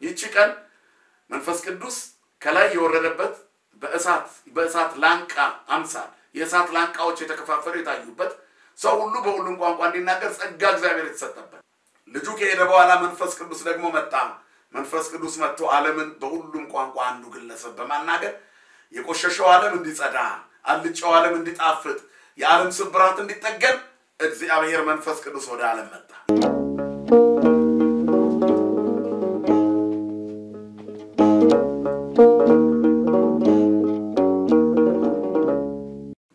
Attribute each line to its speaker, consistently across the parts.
Speaker 1: ይህች ቀን መንፈስ ቅዱስ ከላይ የወረደበት በእሳት ላንቃ አምሳል የእሳት ላንቃዎች የተከፋፈሉ የታዩበት ሰው ሁሉ በሁሉም ቋንቋ እንዲናገር ጸጋ እግዚአብሔር የተሰጠበት ልጁ ከሄደ በኋላ መንፈስ ቅዱስ ደግሞ መጣ መንፈስ ቅዱስ መጥቶ ዓለምን በሁሉም ቋንቋ አንዱ ግለሰብ በማናገር የቆሸሸው ዓለም እንዲጸዳ አልጫው ዓለም እንዲጣፍጥ የዓለም ስብራት እንዲጠገን እግዚአብሔር መንፈስ ቅዱስ ወደ ዓለም መጣ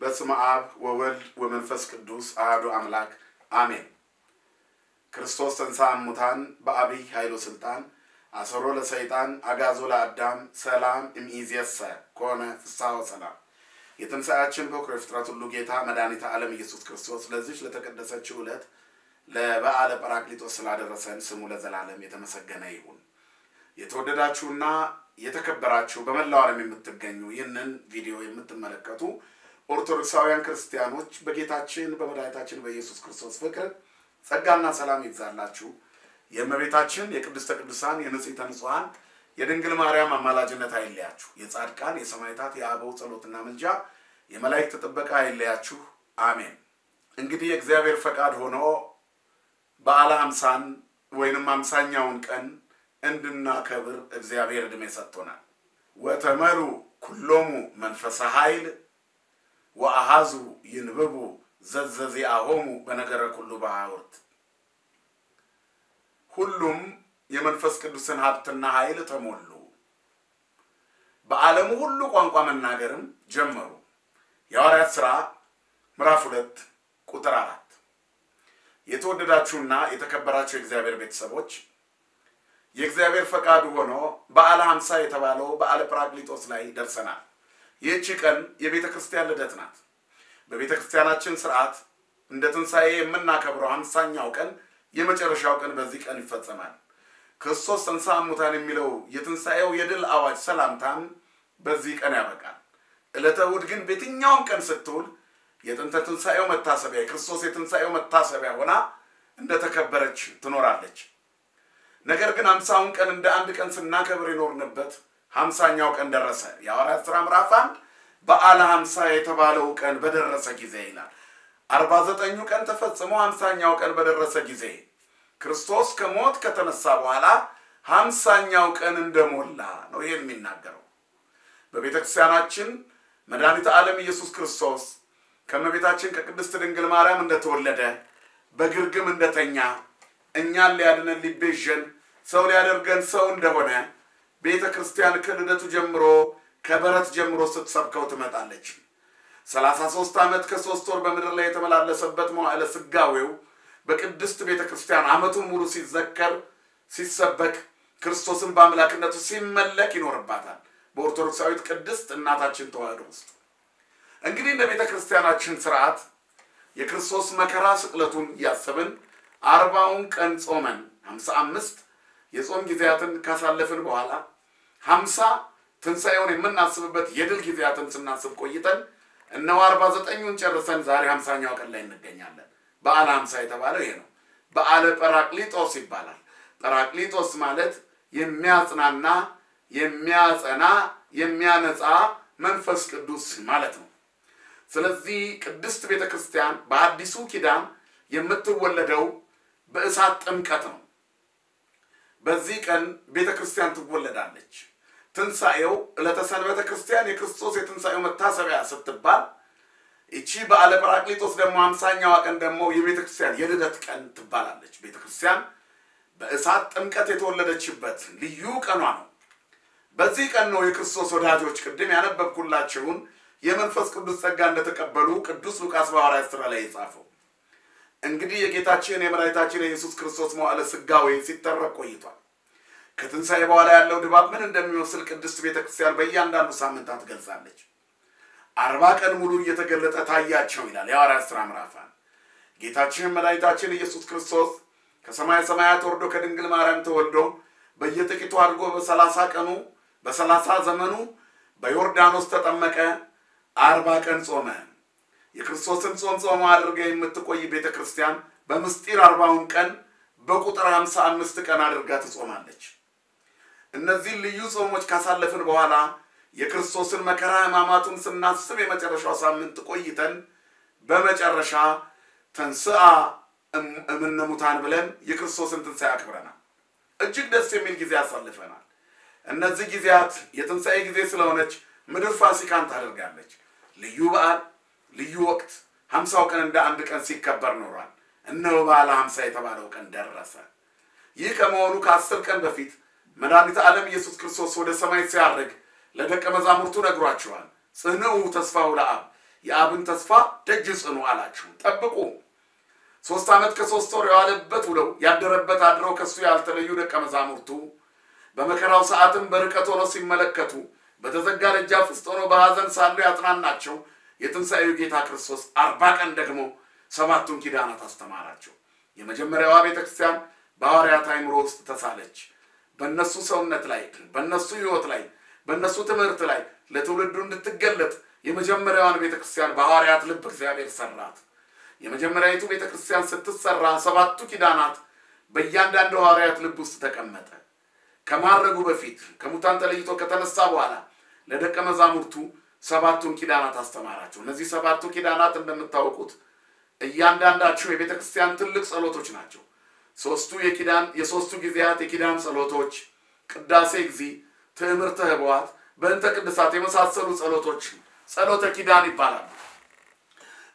Speaker 1: በስመ አብ ወወልድ ወመንፈስ ቅዱስ አሐዱ አምላክ አሜን ክርስቶስ ተንሥአ እሙታን በአብይ ኃይሉ ስልጣን አሰሮ ለሰይጣን አጋዞ ለአዳም ሰላም እምይእዜሰ ኮነ ፍስሐ ወሰላም የትንሣኤያችን በኩረ ፍጥረት ሁሉ ጌታ መድኃኒተ ዓለም ኢየሱስ ክርስቶስ ለዚህ ለተቀደሰችው ዕለት ለበዓለ ጰራቅሊጦስ ስላደረሰን ስሙ ለዘላለም የተመሰገነ ይሁን የተወደዳችሁና የተከበራችሁ በመላው ዓለም የምትገኙ ይህንን ቪዲዮ የምትመለከቱ ኦርቶዶክሳውያን ክርስቲያኖች በጌታችን በመድኃኒታችን በኢየሱስ ክርስቶስ ፍቅር ጸጋና ሰላም ይብዛላችሁ የእመቤታችን የቅድስተ ቅዱሳን የንጽሕተ ንጹሐን የድንግል ማርያም አማላጅነት አይለያችሁ የጻድቃን የሰማዕታት የአበው ጸሎትና ምልጃ የመላእክት ጥበቃ አይለያችሁ አሜን እንግዲህ እግዚአብሔር ፈቃድ ሆኖ በዓለ ሃምሳን ወይንም ሃምሳኛውን ቀን እንድናከብር እግዚአብሔር ዕድሜ ሰጥቶናል ወተመሩ ኩሎሙ መንፈሰ ኃይል ወአሃዙ ይንበቡ ዘዘዚአሆሙ በነገረ ኩሉ ባወርት ሁሉም የመንፈስ ቅዱስን ሀብትና ኃይል ተሞሉ በዓለም ሁሉ ቋንቋ መናገርም ጀመሩ የሐዋርያት ሥራ ምዕራፍ 2 ቁጥር 4 የተወደዳችሁና የተከበራችሁ የእግዚአብሔር ቤተሰቦች የእግዚአብሔር ፈቃዱ ሆኖ በዓለ ሃምሳ የተባለው በዓለ ጰራቅሊጦስ ላይ ደርሰናል ይህች ቀን የቤተ ክርስቲያን ልደት ናት በቤተ ክርስቲያናችን ሥርዓት እንደ ትንሣኤ የምናከብረው 50ኛው ቀን የመጨረሻው ቀን በዚህ ቀን ይፈጸማል ክርስቶስ ተንሥአ እሙታን የሚለው የትንሣኤው የድል አዋጅ ሰላምታም በዚህ ቀን ያበቃል ዕለተ እሑድ ግን በየትኛውም ቀን ስትውል የጥንተ ትንሣኤው መታሰቢያ የክርስቶስ የትንሣኤው መታሰቢያ ሆና እንደተከበረች ትኖራለች ነገር ግን 50ውን ቀን እንደ አንድ ቀን ስናከብር የኖርንበት 50ኛው ቀን ደረሰ የሐዋርያት ሥራ ምዕራፍ 1 በዓለ ሃምሳ የተባለው ቀን በደረሰ ጊዜ ይላል 49ኙ ቀን ተፈጽሞ 50ኛው ቀን በደረሰ ጊዜ ክርስቶስ ከሞት ከተነሳ በኋላ 50ኛው ቀን እንደሞላ ነው ይሄ የሚናገረው በቤተክርስቲያናችን መድኃኒተ ዓለም ኢየሱስ ክርስቶስ ከመቤታችን ከቅድስት ድንግል ማርያም እንደተወለደ በግርግም እንደተኛ እኛን ሊያድነን ሊቤዠን ሰው ሊያደርገን ሰው እንደሆነ ቤተክርስቲያን ከልደቱ ጀምሮ ከበረት ጀምሮ ስትሰብከው ትመጣለች 33 ዓመት ከ3 ወር በመድር ላይ የተመላለሰበት መዋዕለ ስጋዌው በቅድስት ቤተክርስቲያን ዓመቱን ሙሉ ሲዘከር ሲሰበክ ክርስቶስን በአምላክነቱ ሲመለክ ይኖርባታል በኦርቶዶክሳዊት ቅድስት እናታችን ተዋሕዶ ውስጥ እንግዲህ እንደ ቤተክርስቲያናችን ሥርዓት የክርስቶስ መከራ ስቅለቱን ያሰብን 40ውን ቀን ጾመን 55 የጾም ጊዜያትን ካሳለፍን በኋላ 50 ትንሣኤውን የምናስብበት የድል ጊዜያትን ስናስብ ቆይተን እነሆ 49ን ጨርሰን ዛሬ 50ኛው ቀን ላይ እንገኛለን በዓለ ሃምሳ የተባለው ይሄ ነው በዓለ ጰራቅሊጦስ ይባላል ጰራቅሊጦስ ማለት የሚያጽናና የሚያጸና የሚያነጻ መንፈስ ቅዱስ ማለት ነው ስለዚህ ቅድስት ቤተክርስቲያን በአዲሱ ኪዳን የምትወለደው በእሳት ጥምቀት ነው በዚህ ቀን ቤተክርስቲያን ትወለዳለች ትንሣኤው ዕለተ ሰንበተ ክርስቲያን የክርስቶስ የትንሣኤው መታሰቢያ ስትባል እቺ በዓለ ጰራቅሊጦስ ደግሞ 50ኛው ቀን ደግሞ የቤተክርስቲያን የልደት ቀን ትባላለች ቤተክርስቲያን በእሳት ጥምቀት የተወለደችበት ልዩ ቀኗ ነው በዚህ ቀን ነው የክርስቶስ ወዳጆች ቅድም ያነበብኩላችሁን የመንፈስ ቅዱስ ጸጋ እንደተቀበሉ ቅዱስ ሉቃስ በሐዋርያት ሥራ ላይ የጻፈው እንግዲህ የጌታችን የመድኃኒታችን የኢየሱስ ክርስቶስ መዋዕለ ስጋዌ ሲተረክ ቆይቷል ከትንሣኤ በኋላ ያለው ድባብ ምን እንደሚመስል ቅድስት ቤተክርስቲያን በእያንዳንዱ ሳምንታት ገልጻለች 40 ቀን ሙሉ እየተገለጠ ታያቸው ይላል የሐዋርያት ሥራ ምዕራፍ 1 ጌታችን መድኃኒታችን ኢየሱስ ክርስቶስ ከሰማየ ሰማያት ወርዶ ከድንግል ማርያም ተወልዶ በየጥቂቱ አድርጎ በ30 ቀኑ በ30 ዘመኑ በዮርዳኖስ ተጠመቀ 40 ቀን ጾመ የክርስቶስን ጾም አድርጋ የምትቆይ ቤተክርስቲያን በምስጢር 40ውን ቀን በቁጥር 55 ቀን አድርጋ ትጾማለች እነዚህ ልዩ ጾሞች ካሳለፍን በኋላ የክርስቶስን መከራ ሕማማቱን ስናስብ የመጨረሻው ሳምንት ቆይተን በመጨረሻ ተንሥአ እምነ ሙታን ብለን የክርስቶስን ትንሣኤ አክብረናል። እጅግ ደስ የሚል ጊዜ አሳልፈናል። እነዚህ ጊዜያት የትንሣኤ ጊዜ ስለሆነች ምድር ፋሲካን ታደርጋለች። ልዩ በዓል ልዩ ወቅት 50 ቀን እንደ አንድ ቀን ሲከበር ኖሯል። እነሆ በዓለ 50 የተባለው ቀን ደረሰ። ይህ ከመሆኑ ከ10 ቀን በፊት መድኃኒተ ዓለም ኢየሱስ ክርስቶስ ወደ ሰማይ ሲያርግ ለደቀ መዛሙርቱ ነግሯቸዋል። ጽንዑ ተስፋሁ ለአብ፣ የአብን ተስፋ ደጅ ጽኑ አላችሁ፣ ጠብቁ። 3 ዓመት ከ3 ወር የዋለበት ውለው ያደረበት አድረው ከሱ ያልተለዩ ደቀ መዛሙርቱ በመከራው ሰዓትም በርቀት ሆነው ሲመለከቱ በተዘጋ ደጃፍ ውስጥ ሆነው በሐዘን ሳሉ ያጽናናቸው የትንሣኤው ጌታ ክርስቶስ 40 ቀን ደግሞ 7ቱን ኪዳናት አስተማራቸው። የመጀመሪያዋ ቤተክርስቲያን በሐዋርያት አእምሮ ውስጥ ተሳለች። በእነሱ ሰውነት ላይ፣ በእነሱ ሕይወት ላይ፣ በእነሱ ትምህርት ላይ ለትውልዱ እንድትገለጥ የመጀመሪያዋን ቤተክርስቲያን በሐዋርያት ልብ እግዚአብሔር ሰራት። የመጀመሪያዊቱ ቤተክርስቲያን ስትሰራ 7ቱ ኪዳናት በእያንዳንዱ ሐዋርያት ልብ ውስጥ ተቀመጠ። ከማረጉ በፊት ከሙታን ተለይቶ ከተነሳ በኋላ ለደቀ መዛሙርቱ 7ቱን ኪዳናት አስተማራቸው። እነዚህ 7ቱ ኪዳናት እንደምታውቁት እያንዳንዳቸው የቤተክርስቲያን ትልቅ ጸሎቶች ናቸው። የሶስቱ ጊዜያት የኪዳን ጸሎቶች፣ ቅዳሴ እግዚእ፣ ትዕምርተ ኅቡዓት፣ በእንተ ቅድሳት የመሳሰሉ ጸሎቶች ጸሎተ ኪዳን ይባላሉ።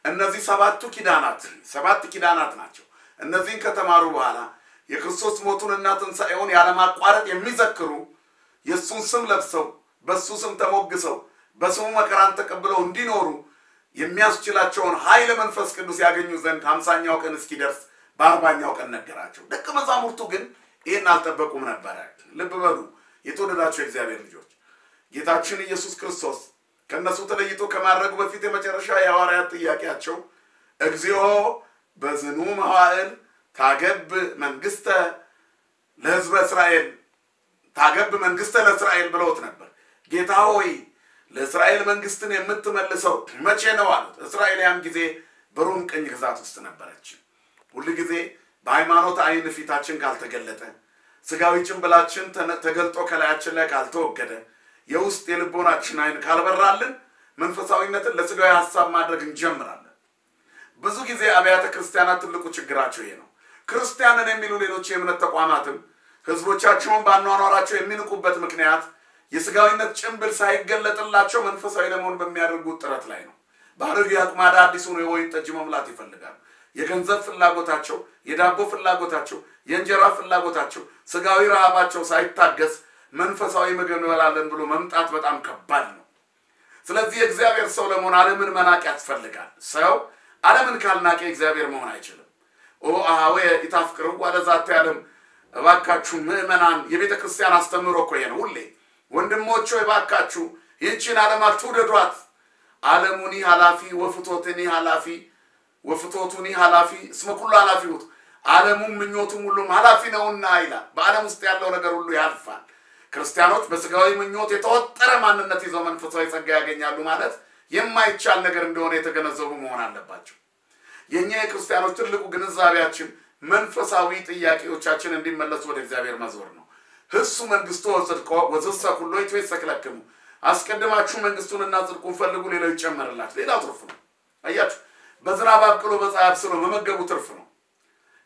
Speaker 1: እነዚህ 7ቱ ኪዳናት 7 ኪዳናት ናቸው። እነዚህን ከተማሩ በኋላ የክርስቶስ ሞቱንና ትንሣኤውን ያለማቋረጥ የሚዘክሩ የሱን ስም ለብሰው በሱ ስም ተሞግሰው በስሙ መከራን ተቀብለው እንዲኖሩ የሚያስችላቸውን ኃይለ መንፈስ ቅዱስ ያገኙ ዘንድ 50ኛው ቀን እስኪደርስ በ40ኛው ቀን ነገራቸው። ደቀ መዛሙርቱ ግን ይህን አልጠበቁም ነበር። ልብ በሉ የተወደዳቸው የእግዚአብሔር ልጆች፣ ጌታችን ኢየሱስ ክርስቶስ ከነሱ ተለይቶ ከማድረጉ በፊት የመጨረሻ የሐዋርያት ጥያቄያቸው እግዚኦ በዝኑ መዋዕል ታገብ መንግስተ ለሕዝበ እስራኤል ታገብ መንግስተ ለእስራኤል ብለውት ነበር። ጌታ ሆይ ለእስራኤል መንግስትን የምትመልሰው መቼ ነው አሉት። እስራኤል ያን ጊዜ በሮም ቅኝ ግዛት ውስጥ ነበረች። ሁሉ ጊዜ በሃይማኖት አይን ፊታችን ካልተገለጠ፣ ስጋዊ ጭንብላችን ተገልጦ ከላያችን ላይ ካልተወገደ፣ የውስጥ የልቦናችን አይን ካልበራልን መንፈሳዊነትን ለስጋዊ ሐሳብ ማድረግ እንጀምራለን። ብዙ ጊዜ አብያተ ክርስቲያናት ትልቁ ችግራቸው ይሄ ነው። ክርስቲያንን የሚሉ ሌሎች የእምነት ተቋማትም ህዝቦቻቸውን ባኗኗራቸው የሚንቁበት ምክንያት የስጋዊነት ጭንብል ሳይገለጥላቸው መንፈሳዊ ለመሆን በሚያደርጉት ጥረት ላይ ነው። ባሮጌ አቁማዳ አዲሱን የወይን ጠጅ መሙላት ይፈልጋሉ። የገንዘብ ፍላጎታቸው፣ የዳቦ ፍላጎታቸው፣ የእንጀራ ፍላጎታቸው፣ ስጋዊ ረሃባቸው ሳይታገስ መንፈሳዊ ምግብ እንበላለን ብሎ መምጣት በጣም ከባድ ነው። ስለዚህ የእግዚአብሔር ሰው ለመሆን ዓለምን መናቅ ያስፈልጋል። ሰው ዓለምን ካልናቀ እግዚአብሔር መሆን አይችልም። ኦ አሃዌ ኢታፍቅሩ ወለዛት ያለም እባካችሁ ምእመናን የቤተ ክርስቲያን አስተምሮ እኮ ይሄ ነው። ሁሌ ወንድሞቼ እባካችሁ ይህችን ዓለም አትውደዷት። ዓለሙኒ ኃላፊ ወፍቶቱኒ ኃላፊ ወፍቶቱኒ ኃላፊ እስመ ኩሉ ኃላፊውት፣ ዓለሙም ምኞቱም ሁሉም ኃላፊ ነውና ይላል። በዓለም ውስጥ ያለው ነገር ሁሉ ያልፋል። ክርስቲያኖች በስጋዊ ምኞት የተወጠረ ማንነት ይዘው መንፈሳዊ ጸጋ ያገኛሉ ማለት የማይቻል ነገር እንደሆነ የተገነዘቡ መሆን አለባቸው። የኛ የክርስቲያኖች ትልቁ ግንዛቤያችን መንፈሳዊ ጥያቄዎቻችን እንዲመለሱ ወደ እግዚአብሔር መዞር ነው። ህሱ መንግስቱ ወጽድቆ ወዘሳ ሁሉ ይተሰክለክሙ፣ አስቀድማችሁ መንግስቱንና ጽድቁን ፈልጉ ሌላው ይጨመርላችሁ። ሌላው ትርፍ ነው። አያችሁ፣ በዝናብ አብቅሎ በፀሐይ አብስሎ መመገቡ ትርፍ ነው።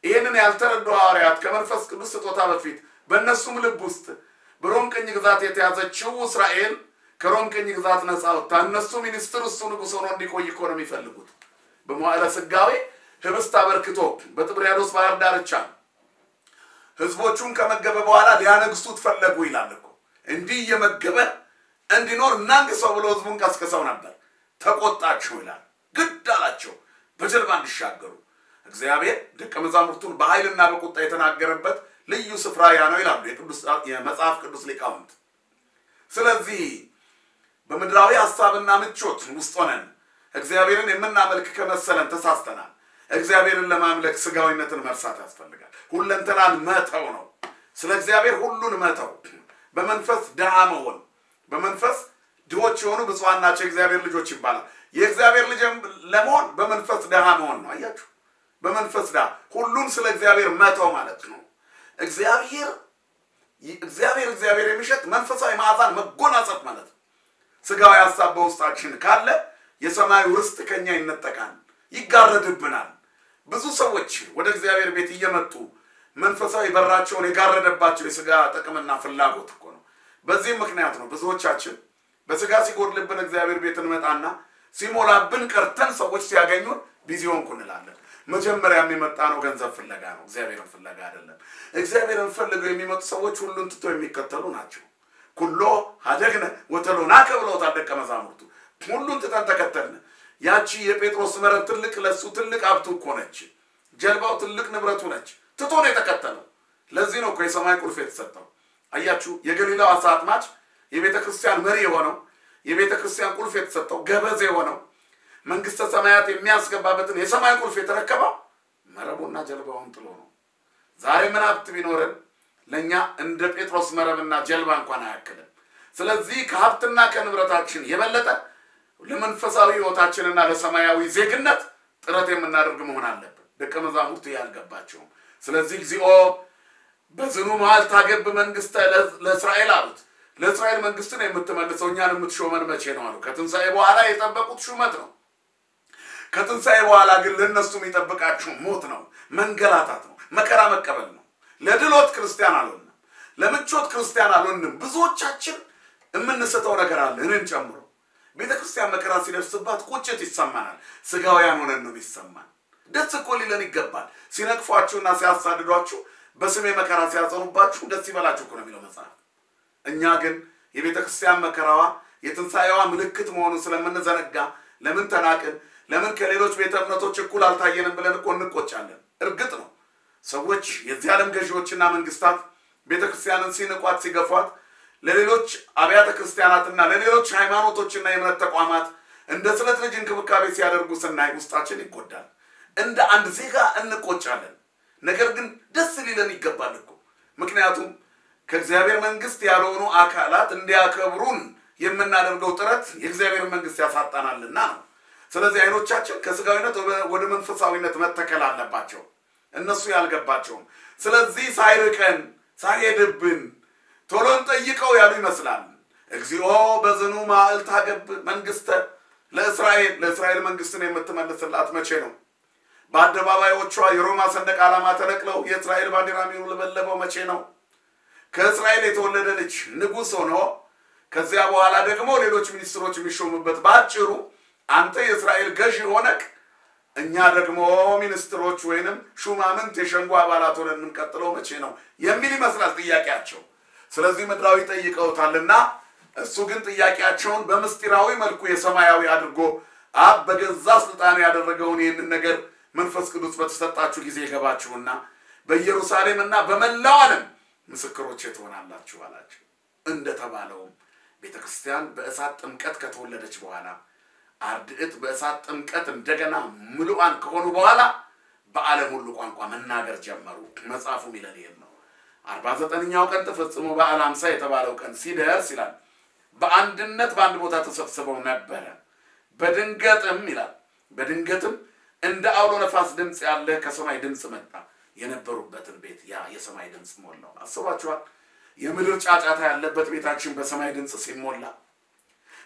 Speaker 1: ይሄንን ያልተረዱ ሐዋርያት ከመንፈስ ቅዱስ ስጦታ በፊት በእነሱም ልብ ውስጥ በሮም ቅኝ ግዛት የተያዘችው እስራኤል ከሮም ቅኝ ግዛት ነፃ ወጥታ እነሱ ሚኒስትር እሱ ንጉሥ ሆኖ እንዲቆይ እኮ ነው የሚፈልጉት። በመዋዕለ ሥጋዌ ህብስት አበርክቶ በጥብርያዶስ ባህር ዳርቻ ህዝቦቹን ከመገበ በኋላ ሊያነግሱት ፈለጉ ይላል እኮ። እንዲህ እየመገበ እንዲኖር እናንግሰው ብሎ ህዝቡን ቀስቅሰው ነበር። ተቆጣቸው ይላል። ግድ አላቸው በጀልባ እንዲሻገሩ። እግዚአብሔር ደቀ መዛሙርቱን በኃይልና በቁጣ የተናገረበት ልዩ ስፍራ ያ ነው ይላሉ የመጽሐፍ ቅዱስ ሊቃውንት። ስለዚህ በምድራዊ ሐሳብና ምቾት ውስጥ ሆነን እግዚአብሔርን የምናመልክ ከመሰለን ተሳስተናል። እግዚአብሔርን ለማምለክ ስጋዊነትን መርሳት ያስፈልጋል። ሁለንተናን መተው ነው። ስለ እግዚአብሔር ሁሉን መተው፣ በመንፈስ ድሃ መሆን። በመንፈስ ድሆች የሆኑ ብፁዓን ናቸው የእግዚአብሔር ልጆች ይባላል። የእግዚአብሔር ልጅ ለመሆን በመንፈስ ድሃ መሆን ነው። አያችሁ፣ በመንፈስ ድሃ ሁሉን ስለ እግዚአብሔር መተው ማለት ነው። እግዚአብሔር እግዚአብሔር የሚሸት መንፈሳዊ መዓዛን መጎናጸፍ ማለት ነው። ስጋዊ ሐሳብ በውስጣችን ካለ የሰማዩ ርስት ከኛ ይነጠቃል፣ ይጋረድብናል። ብዙ ሰዎች ወደ እግዚአብሔር ቤት እየመጡ መንፈሳዊ በራቸውን የጋረደባቸው የስጋ ጥቅምና ፍላጎት እኮ ነው። በዚህ ምክንያት ነው ብዙዎቻችን በስጋ ሲጎድልብን እግዚአብሔር ቤት እንመጣና ሲሞላብን ቀርተን ሰዎች ሲያገኙን ቢዚ ሆንኩ እንላለን። መጀመሪያም የመጣ ነው ገንዘብ ፍለጋ ነው፣ እግዚአብሔርን ፍለጋ አይደለም። እግዚአብሔርን ፈልገው የሚመጡ ሰዎች ሁሉን ትተው የሚከተሉ ናቸው። ኩሎ ሀደግነ ወተሎናከ ብለውታል ደቀ መዛሙርቱ። ሁሉን ትተን ተከተልን። ያቺ የጴጥሮስ መርከብ ትልቅ ለሱ ትልቅ ሀብቱ እኮ ነች። ጀልባው ትልቅ ንብረቱ ነች። ትቶ ነው የተከተለው። ለዚህ ነው እኮ የሰማይ ቁልፍ የተሰጠው። አያችሁ፣ የገሊላው አሳ አጥማጅ የቤተ ክርስቲያን መሪ የሆነው የቤተ ክርስቲያን ቁልፍ የተሰጠው ገበዝ የሆነው መንግስተ ሰማያት የሚያስገባበትን የሰማይ ቁልፍ የተረከበው መረቡና ጀልባውን ጥሎ ነው። ዛሬ ምን ሀብት ቢኖርን ለኛ እንደ ጴጥሮስ መረብና ጀልባ እንኳን አያክልም። ስለዚህ ከሀብትና ከንብረታችን የበለጠ ለመንፈሳዊ ሕይወታችንና ለሰማያዊ ዜግነት ጥረት የምናደርግ መሆን አለብን። ደቀ መዛሙርቱ ያልገባቸው። ስለዚህ እግዚኦ በዝኑ መሃል ታገብ መንግስተ ለእስራኤል አሉት። ለእስራኤል መንግስት ነው የምትመልሰው፣ እኛን የምትሾመን መቼ ነው አሉ። ከትንሣኤ በኋላ የጠበቁት ሹመት ነው። ከትንሣኤ በኋላ ግን ለነሱ የሚጠብቃቸው ሞት ነው፣ መንገላታት ነው፣ መከራ መቀበል ነው። ለድሎት ክርስቲያን አልሆንም፣ ለምቾት ክርስቲያን አልሆንም። ብዙዎቻችን የምንስተው ነገር አለ፣ እኔን ጨምሮ። ቤተ ክርስቲያን መከራ ሲደርስባት ቁጭት ይሰማናል። ስጋውያን ሆነን ነው የሚሰማን። ደስ እኮ ሊለን ይገባል። ሲነቅፏችሁና ሲያሳድዷችሁ በስሜ መከራ ሲያጸኑባችሁ ደስ ይበላችሁ እኮ ነው የሚለው መጽሐፍ። እኛ ግን የቤተ ክርስቲያን መከራዋ የትንሣኤዋ ምልክት መሆኑን ስለምንዘነጋ ለምን ተናቅን፣ ለምን ከሌሎች ቤተ እምነቶች እኩል አልታየንም ብለን እኮ እንቆጫለን። እርግጥ ነው ሰዎች የዚህ ዓለም ገዢዎችና መንግስታት ቤተ ክርስቲያንን ሲንቋት ሲገፏት ለሌሎች አብያተ ክርስቲያናትና ለሌሎች ሃይማኖቶችና የእምነት ተቋማት እንደ ስለት ልጅ እንክብካቤ ሲያደርጉ ስናይ ውስጣችን ይጎዳል። እንደ አንድ ዜጋ እንቆጫለን። ነገር ግን ደስ ሊለን ይገባል እኮ። ምክንያቱም ከእግዚአብሔር መንግስት ያልሆኑ አካላት እንዲያከብሩን የምናደርገው ጥረት የእግዚአብሔር መንግስት ያሳጣናልና ነው። ስለዚህ አይኖቻችን ከስጋዊነት ወደ መንፈሳዊነት መተከል አለባቸው። እነሱ ያልገባቸውም። ስለዚህ ሳይርቀን ሳይሄድብን ቶሎን ጠይቀው ያሉ ይመስላል። እግዚኦ በዝኑ መሃል ታገብ መንግስተ ለእስራኤል መንግስትን የምትመልስላት መቼ ነው? በአደባባዮቿ የሮማ ሰንደቅ ዓላማ ተነቅለው የእስራኤል ባንዲራ የሚውለበለበው መቼ ነው? ከእስራኤል የተወለደ ልጅ ንጉሥ ሆኖ ከዚያ በኋላ ደግሞ ሌሎች ሚኒስትሮች የሚሾሙበት ባጭሩ አንተ የእስራኤል ገዢ ሆነክ እኛ ደግሞ ሚኒስትሮች ወይንም ሹማምንት የሸንጎ አባላት ሆነን የምንቀጥለው መቼ ነው የሚል ይመስላል ጥያቄያቸው። ስለዚህ ምድራዊ ጠይቀውታልና እሱ ግን ጥያቄያቸውን በምስጢራዊ መልኩ የሰማያዊ አድርጎ አብ በገዛ ስልጣኑ ያደረገውን ይህንን ነገር መንፈስ ቅዱስ በተሰጣችሁ ጊዜ ይገባችሁና በኢየሩሳሌምና በመላው ዓለም ምስክሮች ትሆናላችሁ አላቸው። እንደተባለውም ቤተክርስቲያን በእሳት ጥምቀት ከተወለደች በኋላ አርድእት በእሳት ጥምቀት እንደገና ሙሉአን ከሆኑ በኋላ በዓለም ሁሉ ቋንቋ መናገር ጀመሩ። መጽሐፉ ሚለን ነው 49ኛው ቀን ተፈጽሞ በዓለ ሃምሳ የተባለው ቀን ሲደርስ ይላል በአንድነት በአንድ ቦታ ተሰብስበው ነበረ። በድንገትም ይላል በድንገትም እንደ አውሎ ነፋስ ድምጽ ያለ ከሰማይ ድምጽ መጣ፣ የነበሩበትን ቤት ያ የሰማይ ድምጽ ሞላው። አስባችኋል? የምድር ጫጫታ ያለበት ቤታችን በሰማይ ድምጽ ሲሞላ፣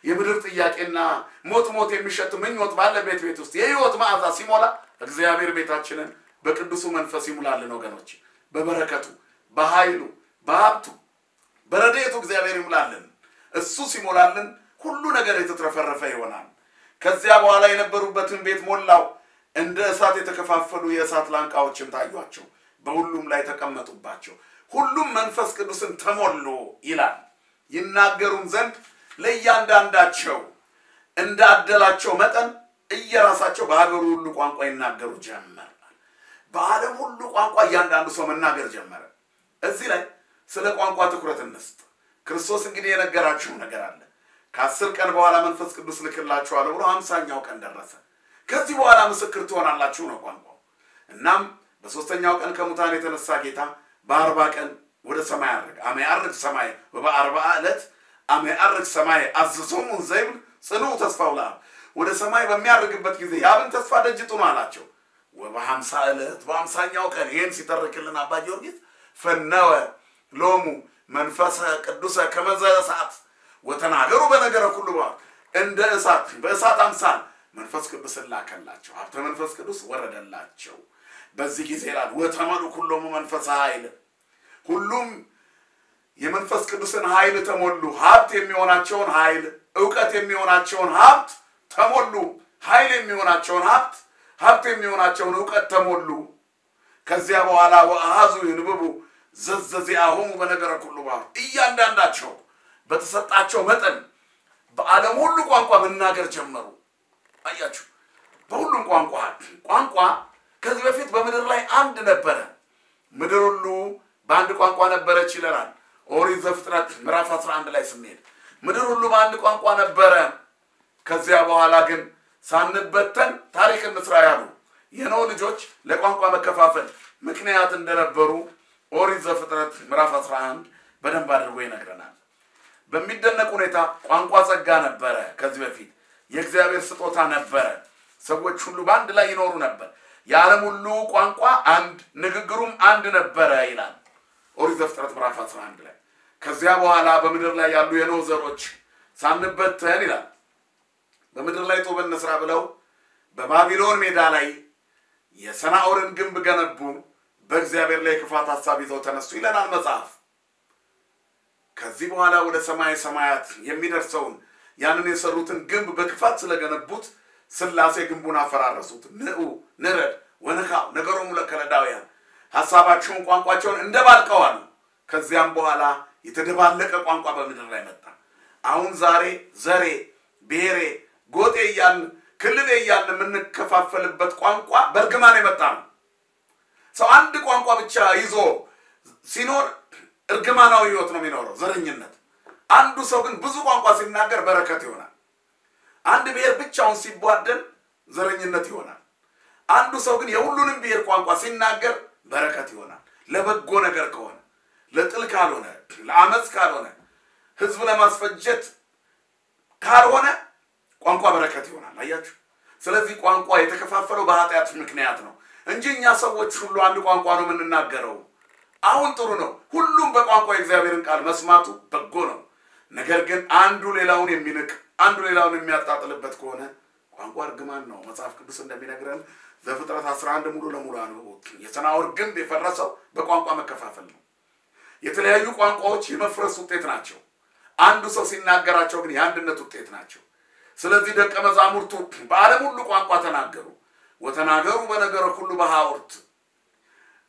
Speaker 1: የምድር ጥያቄና ሞት የሚሸት ምኞት ባለበት ቤት ውስጥ የሕይወት መዓዛ ሲሞላ፣ እግዚአብሔር ቤታችንን በቅዱሱ መንፈስ ይሙላልን ወገኖች። በበረከቱ በኃይሉ በሀብቱ በረድኤቱ እግዚአብሔር ይሙላልን። እሱ ሲሞላልን ሁሉ ነገር የተትረፈረፈ ይሆናል። ከዚያ በኋላ የነበሩበትን ቤት ሞላው። እንደ እሳት የተከፋፈሉ የእሳት ላንቃዎችን ታዩአቸው፣ በሁሉም ላይ ተቀመጡባቸው። ሁሉም መንፈስ ቅዱስን ተሞሉ ይላል። ይናገሩም ዘንድ ለእያንዳንዳቸው እንዳደላቸው መጠን እየራሳቸው በሀገሩ ሁሉ ቋንቋ ይናገሩ ጀመር። በዓለም ሁሉ ቋንቋ እያንዳንዱ ሰው መናገር ጀመረ። እዚህ ላይ ስለ ቋንቋ ትኩረት እንስጥ። ክርስቶስ እንግዲህ የነገራችሁ ነገር አለ። ከ10 ቀን በኋላ መንፈስ ቅዱስ ልክላችኋለሁ ብሎ 50ኛው ቀን ደረሰ። ከዚህ በኋላ ምስክር ትሆናላችሁ ነው ቋንቋው። እናም በ3ኛው ቀን ከሙታን የተነሳ ጌታ በ40 ቀን ወደ ሰማይ አረገ። አሜ አረግ ሰማይ በ40 ዕለት አሜ አረግ ሰማይ አዝዞሙ ዘይብል ጽኑ ተስፋው ለአብ። ወደ ሰማይ በሚያርግበት ጊዜ ያብን ተስፋ ደጅ ጥኑ አላቸው። በ50 ዕለት በ50ኛው ቀን ይሄን ሲተርክልን አባ ጊዮርጊስ ፈነወ ሎሙ መንፈስ ቅዱስ ከመዘ እሳት ወተናገሩ በነገረ ሁሉ እንደ እሳት በእሳት አምሳል መንፈስ ቅዱስ ላከላቸው ሀብተ መንፈስ ቅዱስ ወረደላቸው በዚህ ጊዜ ይላል ወተመሉ ሁሉም መንፈስ ኃይል ሁሉም የመንፈስ ቅዱስን ኃይል ተሞሉ ሀብት የሚሆናቸውን ኃይል ዕውቀት የሚሆናቸውን ሀብት ተሞሉ ኃይል የሚሆናቸውን ሀብት የሚሆናቸውን ዕውቀት ተሞሉ ከዚያ በኋላ ወአሃዙ ይንብቡ ዘዘዚአሁም በነገረ ሁሉ እያንዳንዳቸው በተሰጣቸው መጠን በዓለም ሁሉ ቋንቋ መናገር ጀመሩ አያችሁ በሁሉም ቋንቋ ከዚህ በፊት በመድር ላይ አንድ ነበረ ምድር ሁሉ በአንድ ቋንቋ ነበረች ይላል ኦሪት ዘፍጥረት ምዕራፍ 11 ላይ ስንሄድ ምድር ሁሉ በአንድ ቋንቋ ነበረ ከዚያ በኋላ ግን ሳንበተን ታሪክ እንስራ ያሉ የኖህ ልጆች ለቋንቋ መከፋፈል ምክንያት እንደነበሩ ኦሪት ዘፍጥረት ምዕራፍ 11 በደንብ አድርጎ ይነግረናል በሚደነቅ ሁኔታ ቋንቋ ጸጋ ነበረ ከዚህ በፊት የእግዚአብሔር ስጦታ ነበረ ሰዎች ሁሉ በአንድ ላይ ይኖሩ ነበር የዓለም ሁሉ ቋንቋ አንድ ንግግሩም አንድ ነበረ ይላል ኦሪት ዘፍጥረት ምዕራፍ 11 ላይ ከዚያ በኋላ በመድር ላይ ያሉ የኖህ ዘሮች ሳንበተን ይላል በመድር ላይ ጦብ እንስራ ብለው በባቢሎን ሜዳ ላይ የሰናዖርን ግንብ ገነቡ በእግዚአብሔር ላይ ክፋት ሐሳብ ይዘው ተነሱ ይለናል መጽሐፍ ከዚህ በኋላ ወደ ሰማይ ሰማያት የሚደርሰውን ያንን የሰሩትን ግንብ በክፋት ስለገነቡት ስላሴ ግንቡን አፈራረሱት ንዑ ንረድ ወነካው ነገሮሙ ለከለዳውያን ሐሳባቸውን ቋንቋቸውን እንደባልቀዋል ከዚያም በኋላ የተደባለቀ ቋንቋ በመድር ላይ መጣ አሁን ዛሬ ዘሬ ብሔሬ ጎጤ ያን ክልሌ ያን የምንከፋፈልበት ቋንቋ በርግማን የመጣ ነው ሰው አንድ ቋንቋ ብቻ ይዞ ሲኖር እርግማናዊ ህይወት ነው የሚኖረው ዘረኝነት አንዱ ሰው ግን ብዙ ቋንቋ ሲናገር በረከት ይሆናል አንድ ብሔር ብቻውን ሲቧደን ዘረኝነት ይሆናል አንዱ ሰው ግን የሁሉንም ብሔር ቋንቋ ሲናገር በረከት ይሆናል ለበጎ ነገር ከሆነ ለጥል ካልሆነ ለአመጽ ካልሆነ ህዝብ ለማስፈጀት ካልሆነ ቋንቋ በረከት ይሆናል አያችሁ ስለዚህ ቋንቋ የተከፋፈለው በኃጢአት ምክንያት ነው እንጂ እኛ ሰዎች ሁሉ አንድ ቋንቋ ነው የምንናገረው አሁን ጥሩ ነው ሁሉም በቋንቋ የእግዚአብሔርን ቃል መስማቱ በጎ ነው ነገር ግን አንዱ ሌላውን የሚንቅ አንዱ ሌላውን የሚያጣጥልበት ከሆነ ቋንቋ እርግማን ነው መጽሐፍ ቅዱስ እንደሚነግረን ዘፍጥረት 11 ሙሉ ለሙሉ ነው የሰናዖር ግንብ የፈረሰው በቋንቋ መከፋፈል ነው የተለያዩ ቋንቋዎች የመፍረስ ውጤት ናቸው አንዱ ሰው ሲናገራቸው ግን የአንድነት ውጤት ናቸው ስለዚህ ደቀ መዛሙርቱ በዓለም ሁሉ ቋንቋ ተናገሩ ወተናገሩ በነገረ ሁሉ በሐውርት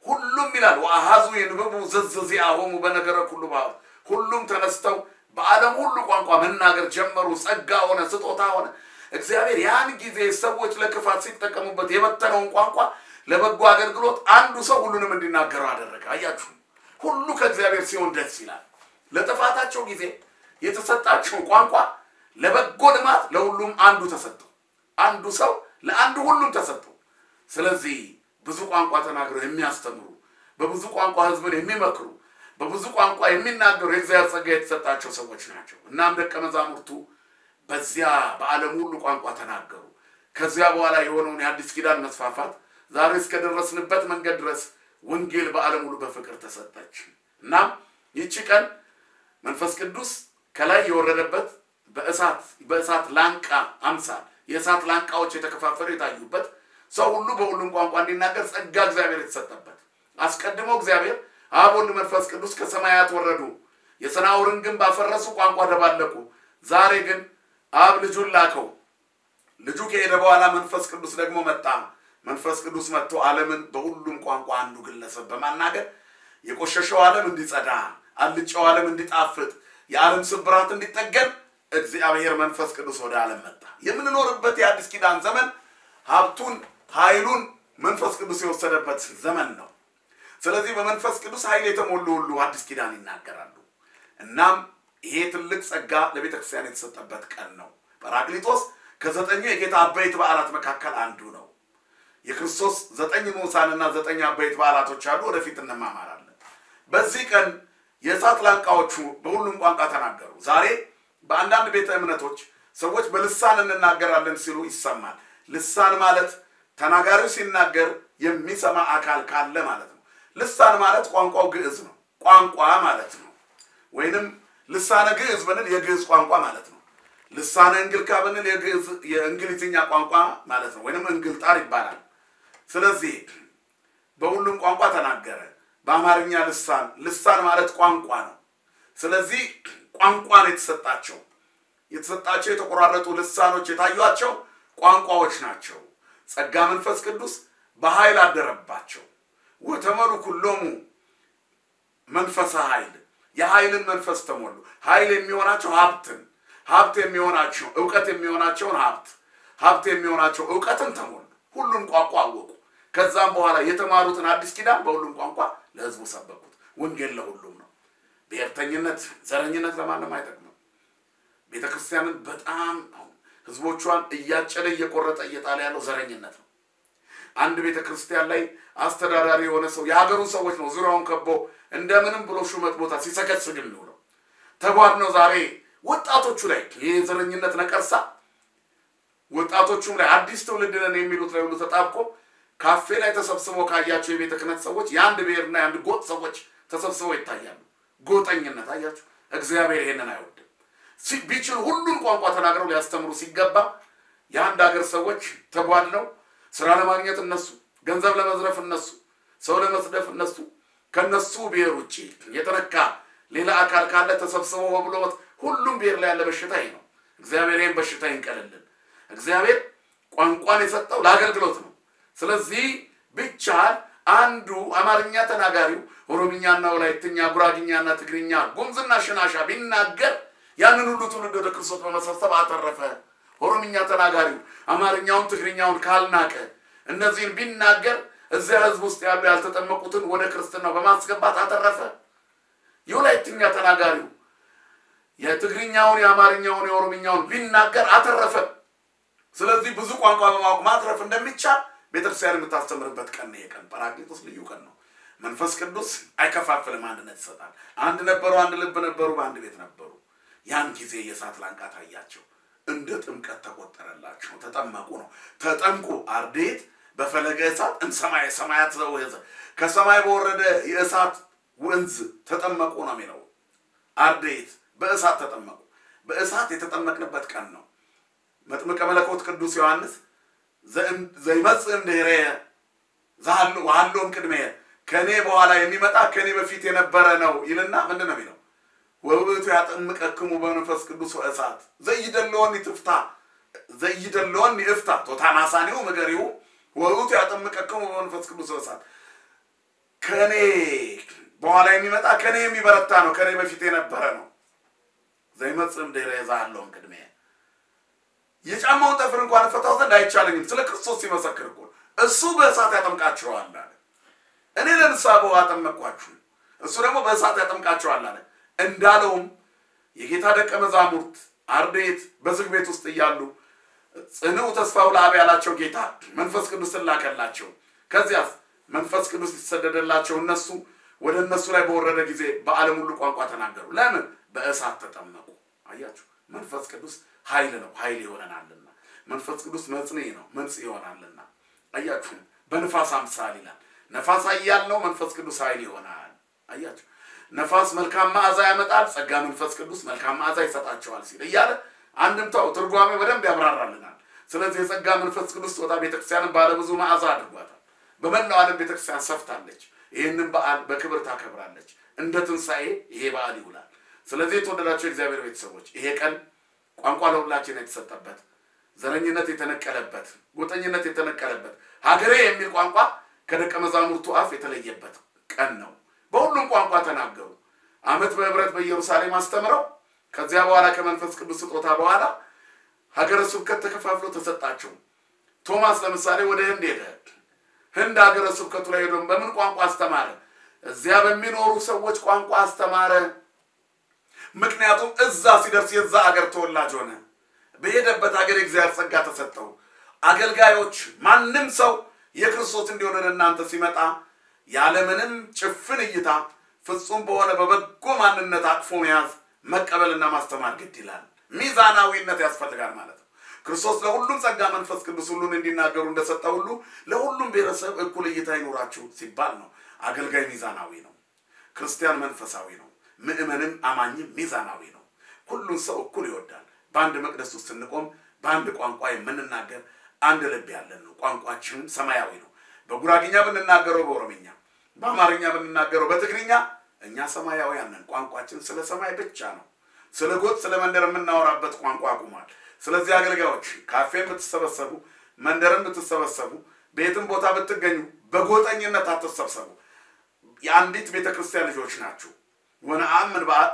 Speaker 1: ሁሉም ይላል ወአሃዙ ይንብቡ ዘዘዚአሁም በነገረ ሁሉ ሁሉም ተነስተው በዓለም ሁሉ ቋንቋ መናገር ጀመሩ ጸጋ ሆነ ስጦታ ሆነ እግዚአብሔር ያን ጊዜ ሰዎች ለክፋት ሲጠቀሙበት የመተነውን ቋንቋ ለበጎ አገልግሎት አንዱ ሰው ሁሉንም እንዲናገር አደረገ አያችሁ ሁሉ ከእግዚአብሔር ሲሆን ደስ ይላል ለጥፋታቸው ጊዜ የተሰጣቸው ቋንቋ ለበጎ ልማት ለሁሉም አንዱ ተሰጠው አንዱ ሰው ለአንዱ ሁሉም ተሰጠው ስለዚህ ብዙ ቋንቋ ተናግረው የሚያስተምሩ በብዙ ቋንቋ ህዝብን የሚመክሩ በብዙ ቋንቋ የሚናገሩ የእግዚአብሔር ጸጋ የተሰጣቸው ሰዎች ናቸው እናም ደቀ መዛሙርቱ በዚያ በዓለም ሁሉ ቋንቋ ተናገሩ ከዚያ በኋላ የሆነውን የአዲስ ኪዳን መስፋፋት ዛሬ እስከደረስንበት መንገድ ድረስ ወንጌል በዓለም ሁሉ በፍቅር ተሰጠች እናም ይህች ቀን መንፈስ ቅዱስ ከላይ የወረደበት በእሳት ላንቃ አምሳል የእሳት ላንቃዎች የተከፋፈሉ የታዩበት ሰው ሁሉ በሁሉም ቋንቋ እንዲናገር ጸጋ እግዚአብሔር የተሰጠበት አስቀድሞ እግዚአብሔር አብ ወልድ መንፈስ ቅዱስ ከሰማያት ወረዱ የሰናዖርን ግንብ አፈረሱ ቋንቋ ደባለቁ ዛሬ ግን አብ ልጁን ላከው ልጁ ከሄደ በኋላ መንፈስ ቅዱስ ደግሞ መጣ መንፈስ ቅዱስ መጥቶ ዓለምን በሁሉም ቋንቋ አንዱ ግለሰብ በማናገር የቆሸሸው ዓለም እንዲጸዳ አልጫው ዓለም እንዲጣፍጥ የዓለም ስብራት እንዲጠገን እግዚአብሔር መንፈስ ቅዱስ ወደ ዓለም መጣ የምንኖርበት የአዲስ ኪዳን ዘመን ሀብቱን ኃይሉን መንፈስ ቅዱስ የወሰደበት ዘመን ነው ስለዚህ በመንፈስ ቅዱስ ኃይል የተሞሉ ሁሉ አዲስ ኪዳን ይናገራሉ እናም ይሄ ትልቅ ጸጋ ለቤተክርስቲያን የተሰጠበት ቀን ነው ጰራቅሊጦስ ከዘጠኙ የጌታ አበይት በዓላት መካከል አንዱ ነው የክርስቶስ 9 ንዑሳንና 9 አበይት በዓላቶች አሉ ወደፊት እንማማራለን በዚህ ቀን የእሳት ላንቃዎቹ በሁሉም ቋንቋ ተናገሩ ዛሬ በአንዳንድ ቤተ እምነቶች ሰዎች በልሳን እንናገራለን ሲሉ ይሰማል ልሳን ማለት ተናጋሪው ሲናገር የሚሰማ አካል ካለ ማለት ነው ልሳን ማለት ቋንቋው ግዕዝ ነው ቋንቋ ማለት ነው ወይንም ልሳነ ግዕዝ ብንል የግዕዝ ቋንቋ ማለት ነው። ልሳነ እንግልካ ብንል የእንግሊዝኛ ቋንቋ ማለት ነው፣ ወይንም እንግልጣር ይባላል። ስለዚህ በሁሉም ቋንቋ ተናገረ። በአማርኛ ልሳን ማለት ቋንቋ ነው። ስለዚህ ቋንቋ ነው የተሰጣቸው የተቆራረጡ ልሳኖች የታዩአቸው ቋንቋዎች ናቸው። ጸጋ መንፈስ ቅዱስ በኃይል አደረባቸው። ወተመሉ ኩሎሙ መንፈሰ ኃይል፣ የኃይልን መንፈስ ተሞሉ። ኃይል የሚሆናቸው ሀብት የሚሆናቸው ዕውቀት የሚሆናቸውን ሀብት የሚሆናቸው ዕውቀትን ተሞሉ። ሁሉን ቋንቋ አወቁ። ከዛም በኋላ የተማሩትን አዲስ ኪዳን በሁሉም ቋንቋ ለሕዝቡ ሰበኩት። ወንጌል ለሁሉም ነው። ብሔርተኝነት፣ ዘረኝነት ለማንም አይጠቅምም። ቤተክርስቲያንን በጣም ሕዝቦቿን እያጨደ እየቆረጠ እየጣለ ያለው ዘረኝነት ነው። አንድ ቤተክርስቲያን ላይ አስተዳዳሪ የሆነ ሰው የሀገሩን ሰዎች ነው ዙሪያውን ከቦ እንደምንም ብሎ ሹመት ቦታ ሲሰከስግ የሚውለው። ተጓድ ነው ዛሬ ወጣቶቹ ላይ የዘረኝነት ነቀርሳ፣ ወጣቶቹም ላይ አዲስ ትውልድ ነን የሚሉት ላይ ሁሉ ተጣብቆ ካፌ ላይ ተሰብስበው ካያቸው የቤተ ክህነት ሰዎች የአንድ ብሔርና የአንድ ጎጥ ሰዎች ተሰብስበው ይታያሉ። ጎጠኝነት አያችሁ። እግዚአብሔር ይሄንን አይወድም። ቢችል ሁሉን ቋንቋ ተናግረው ሊያስተምሩ ሲገባ የአንድ ሀገር ሰዎች ተጓድነው ስራ ለማግኘት እነሱ፣ ገንዘብ ለመዝረፍ እነሱ፣ ሰው ለመስደፍ እነሱ፣ ከነሱ ብሔር ውጪ የተነካ ሌላ አካል ካለ ተሰብስበው ብሎት ሁሉም ብሔር ላይ ያለ በሽታ ይሄ ነው። እግዚአብሔር ይሄን በሽታ ይንቀልልን። እግዚአብሔር ቋንቋን የሰጠው ለአገልግሎት ነው። ስለዚህ ብቻል አንዱ አማርኛ ተናጋሪው ኦሮምኛና ወላይትኛ፣ ጉራግኛና ትግርኛ፣ ጉምዝና ሽናሻ ቢናገር ያንን ሁሉ ትውልድ ወደ ክርስቶስ በመሰብሰብ አተረፈ። ኦሮምኛ ተናጋሪው አማርኛውን ትግርኛውን ካልናቀ እነዚህን ቢናገር እዚያ ህዝብ ውስጥ ያሉ ያልተጠመቁትን ወደ ክርስትናው በማስገባት አተረፈ። የወላይትኛ ተናጋሪው የትግርኛውን፣ የአማርኛውን፣ የኦሮምኛውን ቢናገር አተረፈ። ስለዚህ ብዙ ቋንቋ በማወቅ ማትረፍ እንደሚቻል ቤተክርስቲያን የምታስተምርበት ቀን ነው። የቀን ጰራቅሊጦስ ልዩ ቀን ነው። መንፈስ ቅዱስ አይከፋፍልም፣ አንድነት ይሰጣል። አንድ ነበሩ፣ አንድ ልብ ነበሩ፣ በአንድ ቤት ነበሩ። ያን ጊዜ የእሳት ላንቃ ታያቸው፣ እንደ ጥምቀት ተቆጠረላቸው። ተጠመቁ ነው። ተጠምቁ አርዴት በፈለገ እሳት እንሰማይ ሰማያት ዘወዘ፣ ከሰማይ በወረደ የእሳት ወንዝ ተጠመቁ ነው የሚለው። አርዴት በእሳት ተጠመቁ። በእሳት የተጠመቅንበት ቀን ነው። መጥምቀ መለኮት ቅዱስ ዮሐንስ ዘይመጽእ እምድኅሬ ዘሀሎም ቅድሜየ፣ ከኔ በኋላ የሚመጣ ከኔ በፊት የነበረ ነው ይልና ምንድን ነው የሚለው? ወውእቱ ያጠምቀክሙ በመንፈስ ቅዱስ ወእሳት ዘይደለወኒ እፍታ ቶታናሳኒው መገሪው ወውእቱ ያጠምቀክሙ በመንፈስ ቅዱስ ወእሳት። ከኔ በኋላ የሚመጣ ከኔ የሚበረታ ነው፣ ከኔ በፊት የነበረ ነው። ዘይመጽእ እምድኅሬ ዘሀሎም ቅድሜየ። የጫማውን ጠፍር እንኳን ፈታው ዘንድ አይቻለኝም። ስለ ክርስቶስ ሲመሰክር እኮ እሱ በእሳት ያጠምቃቸዋል አለ። እኔ ለንስሐ በውሃ አጠመቅኳችሁ፣ እሱ ደግሞ በእሳት ያጠምቃቸዋል አለ። እንዳለውም የጌታ ደቀ መዛሙርት አርዴት በዝግ ቤት ውስጥ እያሉ ጽንዑ ተስፋው ለአብ ያላቸው ጌታ መንፈስ ቅዱስን ላከላቸው። ከዚያስ መንፈስ ቅዱስ ሲሰደደላቸው እነሱ ወደ እነሱ ላይ በወረደ ጊዜ በዓለም ሁሉ ቋንቋ ተናገሩ። ለምን? በእሳት ተጠመቁ። አያችሁ፣ መንፈስ ቅዱስ ኃይል ነው፣ ኃይል ይሆነናልና። መንፈስ ቅዱስ መጽንዕ ነው፣ መንጽእ ይሆናልና። አያችሁ፣ በንፋስ አምሳል ይላል። ነፋስ ኃያል ነው፣ መንፈስ ቅዱስ ኃይል ይሆናል። አያችሁ፣ ነፋስ መልካም መዓዛ ያመጣል፣ ጸጋ መንፈስ ቅዱስ መልካም መዓዛ ይሰጣቸዋል ሲል እያለ አንድምታው ትርጓሜ በደንብ ያብራራልናል። ስለዚህ የጸጋ መንፈስ ቅዱስ ወጣ ቤተክርስቲያንን ባለ ብዙ መዓዛ አድርጓታል። በመላው ዓለም ቤተክርስቲያን ሰፍታለች። ይህንን በዓል በክብር ታከብራለች። እንደ ትንሣኤ ይሄ በዓል ይውላል። ስለዚህ የተወደዳቸው የእግዚአብሔር ቤተሰቦች ይሄ ቀን ቋንቋ ለሁላችን የተሰጠበት፣ ዘረኝነት የተነቀለበት፣ ጎጠኝነት የተነቀለበት፣ ሀገሬ የሚል ቋንቋ ከደቀ መዛሙርቱ አፍ የተለየበት ቀን ነው። በሁሉም ቋንቋ ተናገሩ። ዓመት በህብረት በኢየሩሳሌም አስተምረው ከዚያ በኋላ ከመንፈስ ቅዱስ ስጦታ በኋላ ሀገረ ስብከት ተከፋፍሎ ተሰጣቸው። ቶማስ ለምሳሌ ወደ ህንድ ሄደ። ህንድ ሀገረ ስብከቱ ላይ ሄዶ በምን ቋንቋ አስተማረ? እዚያ በሚኖሩ ሰዎች ቋንቋ አስተማረ። ምክንያቱም እዛ ሲደርስ የዛ ሀገር ተወላጅ ሆነ። በሄደበት ሀገር የእግዚአብሔር ጸጋ ተሰጠው። አገልጋዮች ማንም ሰው የክርስቶስ እንዲሆን እናንተ ሲመጣ ያለምንም ጭፍን እይታ ፍጹም በሆነ በበጎ ማንነት አቅፎ መያዝ መቀበልና ማስተማር ግድ ይላል። ሚዛናዊነት ያስፈልጋል ማለት ነው። ክርስቶስ ለሁሉም ጸጋ መንፈስ ቅዱስ ሁሉን እንዲናገሩ እንደሰጠ ሁሉ ለሁሉም ብሔረሰብ እኩል እይታ ይኖራችሁ ሲባል ነው። አገልጋይ ሚዛናዊ ነው። ክርስቲያን መንፈሳዊ ነው። ምእመንም አማኝም ሚዛናዊ ነው። ሁሉን ሰው እኩል ይወዳል። በአንድ መቅደስ ውስጥ ስንቆም በአንድ ቋንቋ የምንናገር አንድ ልብ ያለን ነው። ቋንቋችን ሰማያዊ ነው። በጉራግኛ ብንናገረው በኦሮምኛ፣ በአማርኛ ብንናገረው በትግርኛ እኛ ሰማያውያን ነን። ቋንቋችን ስለ ሰማይ ብቻ ነው። ስለ ጎጥ ስለ መንደር የምናወራበት ቋንቋ አቁሟል። ስለዚህ አገልጋዮች ካፌን ብትሰበሰቡ፣ መንደርን ብትሰበሰቡ፣ ቤትም ቦታ ብትገኙ በጎጠኝነት አትሰብሰቡ። የአንዲት ቤተክርስቲያን ልጆች ናችሁ።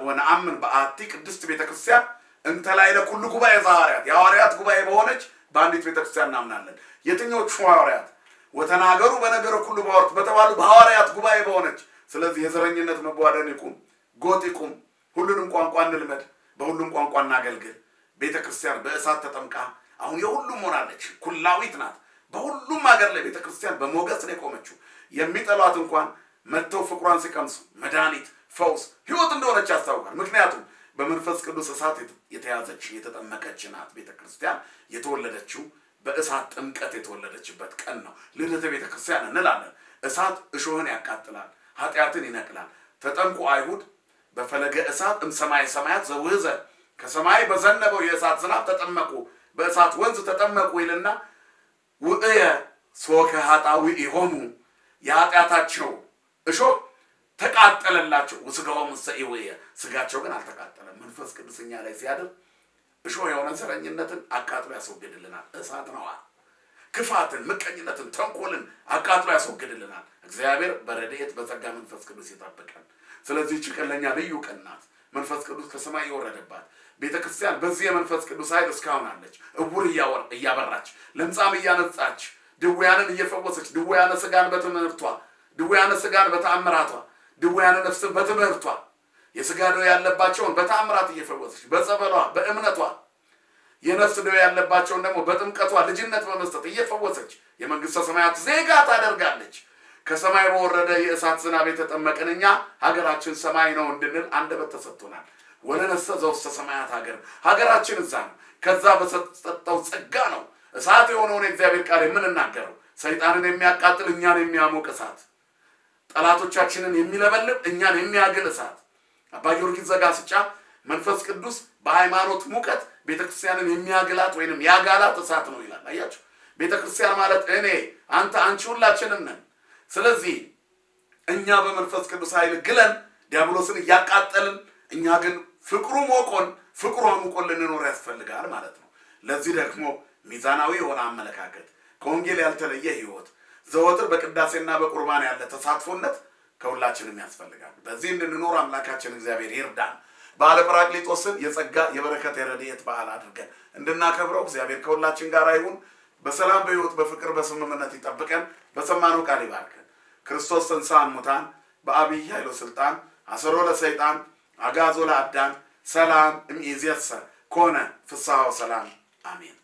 Speaker 1: ወነአምን በአቲ ቅድስት ቤተክርስቲያን እንተ ላዕለ ኩሉ ጉባኤ ዘሐዋርያት የሐዋርያት ጉባኤ በሆነች በአንዲት ቤተክርስቲያን እናምናለን። የትኞቹ ሐዋርያት? ወተናገሩ በነገረ ኩሉ ባወርት በተባሉ በሐዋርያት ጉባኤ በሆነች። ስለዚህ የዘረኝነት መቧደን ይቁም፣ ጎጥ ይቁም። ሁሉንም ቋንቋ እንልመድ፣ በሁሉም ቋንቋ እናገልግል። ቤተክርስቲያን በእሳት ተጠምቃ አሁን የሁሉም ሆናለች፣ ኩላዊት ናት። በሁሉም ሀገር ላይ ቤተክርስቲያን በሞገስ ነው የቆመችው። የሚጠሏት እንኳን መጥተው ፍቅሯን ሲቀምሱ መድኃኒት፣ ፈውስ፣ ሕይወት እንደሆነች ያስታውቃል። ምክንያቱም በመንፈስ ቅዱስ እሳት የተያዘች የተጠመቀች ናት። ቤተክርስቲያን የተወለደችው በእሳት ጥምቀት የተወለደችበት ቀን ነው። ልደተ ቤተክርስቲያን እንላለን። እሳት እሾህን ያቃጥላል፣ ኃጢአትን ይነቅላል። ተጠምቁ አይሁድ በፈለገ እሳት እምሰማይ ሰማያት ዘውህዘ ከሰማይ በዘነበው የእሳት ዝናብ ተጠመቁ፣ በእሳት ወንዝ ተጠመቁ ይልና ውእየ ሶከ ኃጣውኢሆሙ የኃጢአታቸው እሾህ ተቃጠለላቸው። ወስጋው መሰኢውየ ስጋቸው ግን አልተቃጠለም። መንፈስ ቅዱስኛ ላይ ሲያድር እሾህ የሆነ ዘረኝነትን አቃጥሎ ያስወግድልናል። እሳት ነዋ። ክፋትን፣ ምቀኝነትን፣ ተንኮልን አቃጥሎ ያስወግድልናል። እግዚአብሔር በረድኤት በጸጋ መንፈስ ቅዱስ ይጠብቀን። ስለዚህ ቀን ለኛ ልዩ ቀን ናት። መንፈስ ቅዱስ ከሰማይ የወረደባት ቤተክርስቲያን በዚህ የመንፈስ ቅዱስ ኃይል እስካሁን አለች። እውር እያበራች፣ ለምጻም እያነጻች፣ ድውያንን እየፈወሰች፣ ድውያነ ስጋን በትምህርቷ፣ ድውያነ ስጋን በተአምራቷ፣ ድውያነ ነፍስን በትምህርቷ፣ የስጋ ደዌ ያለባቸውን በተአምራት እየፈወሰች፣ በጸበሏ በእምነቷ፣ የነፍስ ደዌ ያለባቸውን ደግሞ በጥምቀቷ ልጅነት በመስጠት እየፈወሰች የመንግስተ ሰማያት ዜጋ ታደርጋለች። ከሰማይ በወረደ የእሳት ዝናብ የተጠመቅን እኛ ሀገራችን ሰማይ ነው እንድንል አንደበት ተሰጥቶናል። ወለነሰ ዘውስተ ሰማያት ሀገራችን እዛ ነው። ከዛ በሰጠው ጸጋ ነው እሳት የሆነውን የእግዚአብሔር ቃል የምንናገረው። ሰይጣንን የሚያቃጥል እኛን የሚያሞቅ እሳት፣ ጠላቶቻችንን የሚለበልብ እኛን የሚያግል እሳት። አባ ጊዮርጊስ ዘጋስጫ መንፈስ ቅዱስ በሃይማኖት ሙቀት ቤተክርስቲያንን የሚያግላት ወይንም ያጋላት እሳት ነው ይላል። አያችሁ፣ ቤተክርስቲያን ማለት እኔ፣ አንተ፣ አንቺ ሁላችንም ነን። ስለዚህ እኛ በመንፈስ ቅዱስ ኃይል ግለን ዲያብሎስን ያቃጠልን፣ እኛ ግን ፍቅሩ ሞቆን ፍቅሩ ሞቆን ልንኖር ያስፈልጋል ማለት ነው። ለዚህ ደግሞ ሚዛናዊ የሆነ አመለካከት፣ ከወንጌል ያልተለየ ህይወት፣ ዘወትር በቅዳሴና በቁርባን ያለ ተሳትፎነት ከሁላችንም ያስፈልጋል። በዚህ እንድንኖር አምላካችን እግዚአብሔር ይርዳን። በዓለ ጰራቅሊጦስን የጸጋ የበረከት የረድኤት በዓል አድርገን እንድናከብረው እግዚአብሔር ከሁላችን ጋር ይሁን። በሰላም በህይወት በፍቅር በስምምነት ይጠብቀን። በሰማነው ቃል ይባርከን። ክርስቶስ ተንሥአ እሙታን በአብይ ኃይሎ ስልጣን አሰሮ ለሰይጣን አጋዞ ለአዳም ሰላም እምይእዜሰ ኮነ ፍስሐ ወሰላም አሜን።